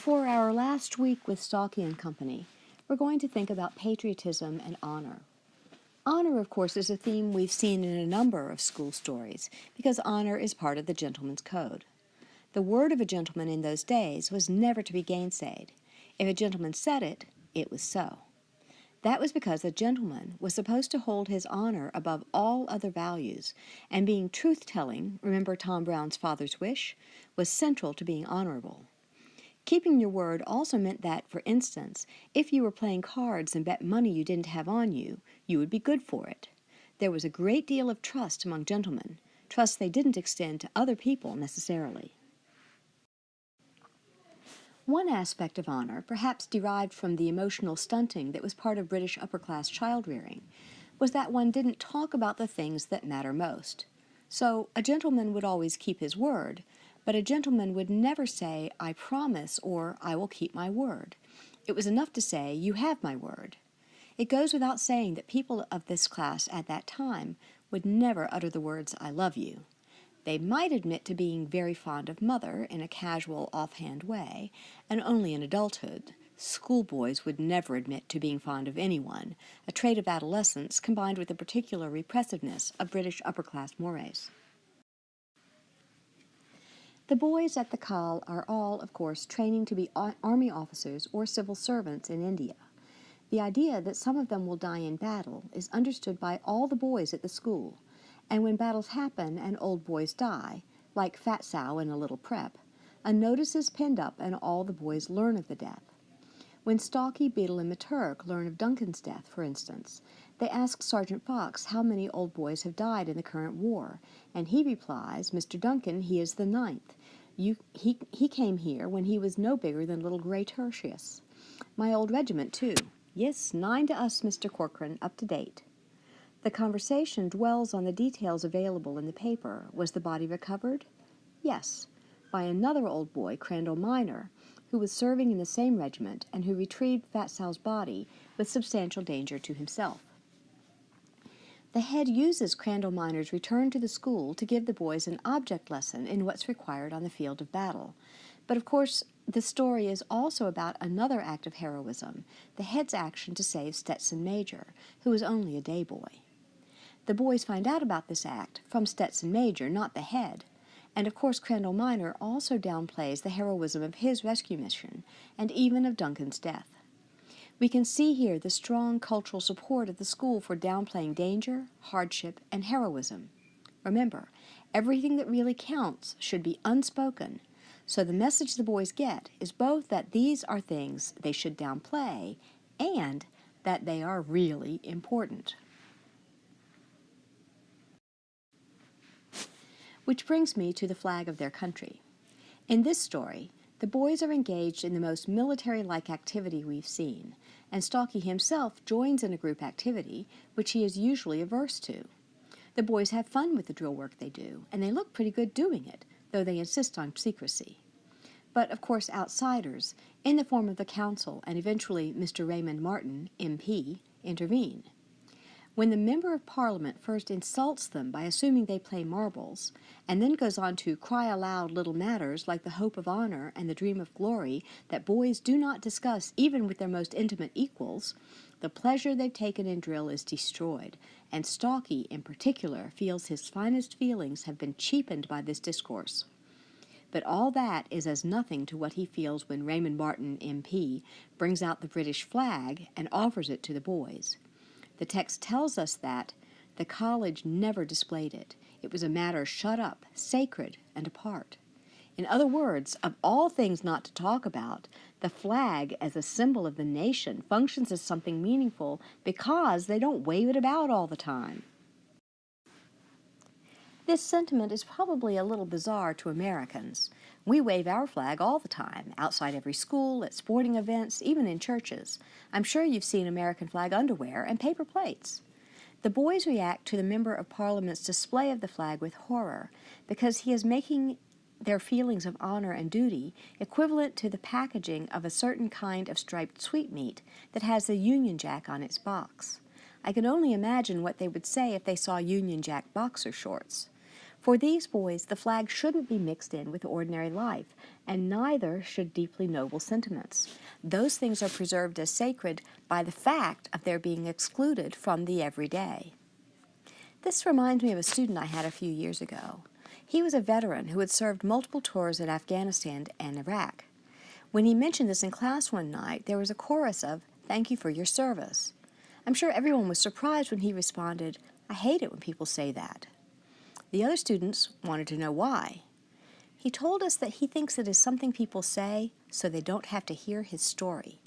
For our last week with Stalky and Company, we're going to think about patriotism and honor. Honor, of course, is a theme we've seen in a number of school stories because honor is part of the gentleman's code. The word of a gentleman in those days was never to be gainsaid. If a gentleman said it, it was so. That was because a gentleman was supposed to hold his honor above all other values, and being truth-telling, remember Tom Brown's father's wish, was central to being honorable. Keeping your word also meant that, for instance, if you were playing cards and bet money you didn't have on you, you would be good for it. There was a great deal of trust among gentlemen, trust they didn't extend to other people necessarily. One aspect of honor, perhaps derived from the emotional stunting that was part of British upper-class child-rearing, was that one didn't talk about the things that matter most. So a gentleman would always keep his word, but a gentleman would never say, "I promise," or "I will keep my word." It was enough to say, "You have my word." It goes without saying that people of this class at that time would never utter the words, "I love you." They might admit to being very fond of mother in a casual, offhand way, and only in adulthood. Schoolboys would never admit to being fond of anyone, a trait of adolescence combined with the particular repressiveness of British upper-class mores. The boys at the Call are all, of course, training to be army officers or civil servants in India. The idea that some of them will die in battle is understood by all the boys at the school, and when battles happen and old boys die, like Fat Sow in a little prep, a notice is pinned up and all the boys learn of the death. When Stalky, Beetle, and Maturk learn of Duncan's death, for instance, they ask Sergeant Fox how many old boys have died in the current war, and he replies, "Mr. Duncan, he is the 9th. He came here when he was no bigger than little Gray Tertius. My old regiment, too. Yes, 9 to us, Mr. Corcoran, up to date." The conversation dwells on the details available in the paper. Was the body recovered? Yes, by another old boy, Crandall Minor, who was serving in the same regiment and who retrieved Fat Sal's body with substantial danger to himself. The head uses Crandall Minor's return to the school to give the boys an object lesson in what's required on the field of battle. But of course, the story is also about another act of heroism, the head's action to save Stetson Major, who was only a day boy. The boys find out about this act from Stetson Major, not the head. And of course Crandall Minor also downplays the heroism of his rescue mission, and even of Duncan's death. We can see here the strong cultural support of the school for downplaying danger, hardship, and heroism. Remember, everything that really counts should be unspoken, so the message the boys get is both that these are things they should downplay and that they are really important. Which brings me to the flag of their country. In this story, the boys are engaged in the most military-like activity we've seen, and Stalky himself joins in a group activity which he is usually averse to. The boys have fun with the drill work they do, and they look pretty good doing it, though they insist on secrecy. But, of course, outsiders, in the form of the council and eventually Mr. Raymond Martin, MP, intervene. When the Member of Parliament first insults them by assuming they play marbles, and then goes on to cry aloud little matters like the hope of honor and the dream of glory that boys do not discuss even with their most intimate equals, the pleasure they've taken in drill is destroyed, and Stalky, in particular, feels his finest feelings have been cheapened by this discourse. But all that is as nothing to what he feels when Raymond Martin, MP, brings out the British flag and offers it to the boys. The text tells us that the college never displayed it. It was a matter shut up, sacred, and apart. In other words, of all things not to talk about, the flag as a symbol of the nation functions as something meaningful because they don't wave it about all the time. This sentiment is probably a little bizarre to Americans. We wave our flag all the time, outside every school, at sporting events, even in churches. I'm sure you've seen American flag underwear and paper plates. The boys react to the Member of Parliament's display of the flag with horror, because he is making their feelings of honor and duty equivalent to the packaging of a certain kind of striped sweetmeat that has the Union Jack on its box. I can only imagine what they would say if they saw Union Jack boxer shorts. For these boys, the flag shouldn't be mixed in with ordinary life, and neither should deeply noble sentiments. Those things are preserved as sacred by the fact of their being excluded from the everyday. This reminds me of a student I had a few years ago. He was a veteran who had served multiple tours in Afghanistan and Iraq. When he mentioned this in class one night, there was a chorus of, "Thank you for your service." I'm sure everyone was surprised when he responded, "I hate it when people say that." The other students wanted to know why. He told us that he thinks it is something people say so they don't have to hear his story.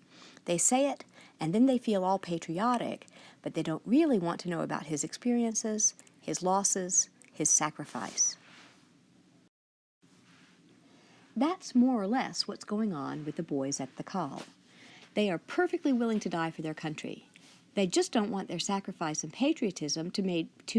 They say it, and then they feel all patriotic, but they don't really want to know about his experiences, his losses, his sacrifice. That's more or less what's going on with the boys at the call. They are perfectly willing to die for their country. They just don't want their sacrifice and patriotism to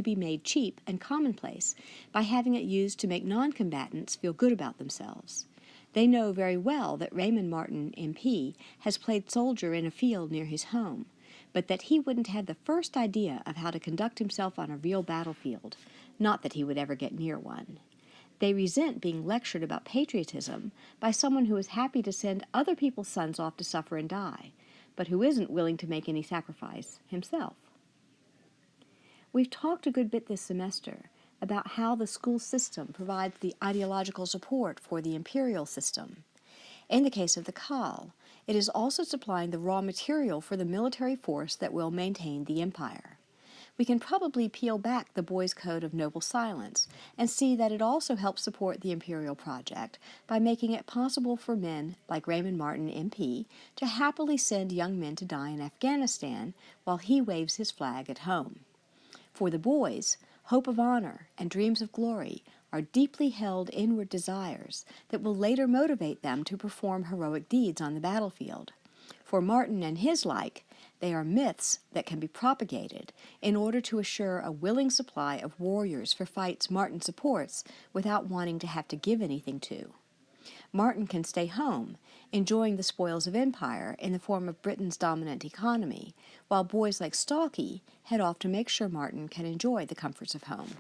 be made cheap and commonplace by having it used to make non-combatants feel good about themselves. They know very well that Raymond Martin, MP, has played soldier in a field near his home, but that he wouldn't have the first idea of how to conduct himself on a real battlefield, not that he would ever get near one. They resent being lectured about patriotism by someone who is happy to send other people's sons off to suffer and die, but who isn't willing to make any sacrifice himself. We've talked a good bit this semester about how the school system provides the ideological support for the imperial system. In the case of the Khal, it is also supplying the raw material for the military force that will maintain the empire. We can probably peel back the Boys' Code of Noble Silence and see that it also helps support the imperial project by making it possible for men like Raymond Martin, MP, to happily send young men to die in Afghanistan while he waves his flag at home. For the boys, hope of honor and dreams of glory are deeply held inward desires that will later motivate them to perform heroic deeds on the battlefield. For Martin and his like, they are myths that can be propagated in order to assure a willing supply of warriors for fights Martin supports without wanting to have to give anything to. Martin can stay home, enjoying the spoils of empire in the form of Britain's dominant economy, while boys like Stalky head off to make sure Martin can enjoy the comforts of home.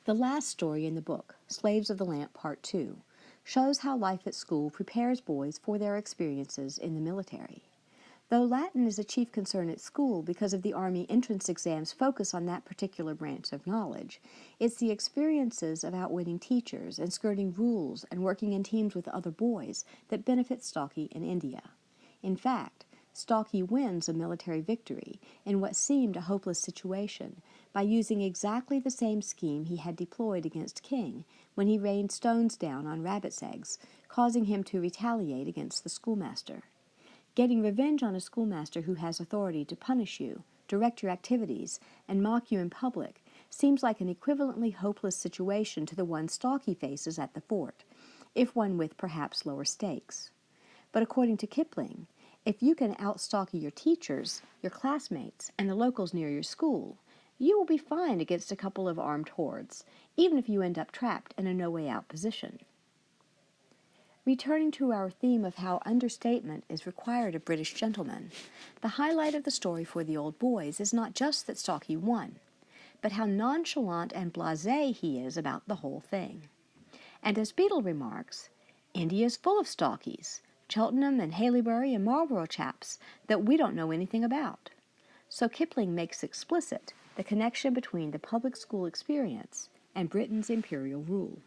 The last story in the book, Slaves of the Lamp Part 2, shows how life at school prepares boys for their experiences in the military. Though Latin is a chief concern at school because of the Army entrance exam's focus on that particular branch of knowledge, it's the experiences of outwitting teachers and skirting rules and working in teams with other boys that benefit Stalky in India. In fact, Stalky wins a military victory in what seemed a hopeless situation by using exactly the same scheme he had deployed against King when he rained stones down on rabbits' eggs, causing him to retaliate against the schoolmaster. Getting revenge on a schoolmaster who has authority to punish you, direct your activities, and mock you in public seems like an equivalently hopeless situation to the one Stalky faces at the fort, if one with perhaps lower stakes. But according to Kipling, if you can out-Stalky your teachers, your classmates, and the locals near your school, you will be fine against a couple of armed hordes, even if you end up trapped in a no-way-out position. Returning to our theme of how understatement is required of British gentlemen, the highlight of the story for the old boys is not just that Stalky won, but how nonchalant and blasé he is about the whole thing. And as Beadle remarks, India's full of Stalkies, Cheltenham and Haileybury and Marlborough chaps that we don't know anything about. So Kipling makes explicit the connection between the public school experience and Britain's imperial rule.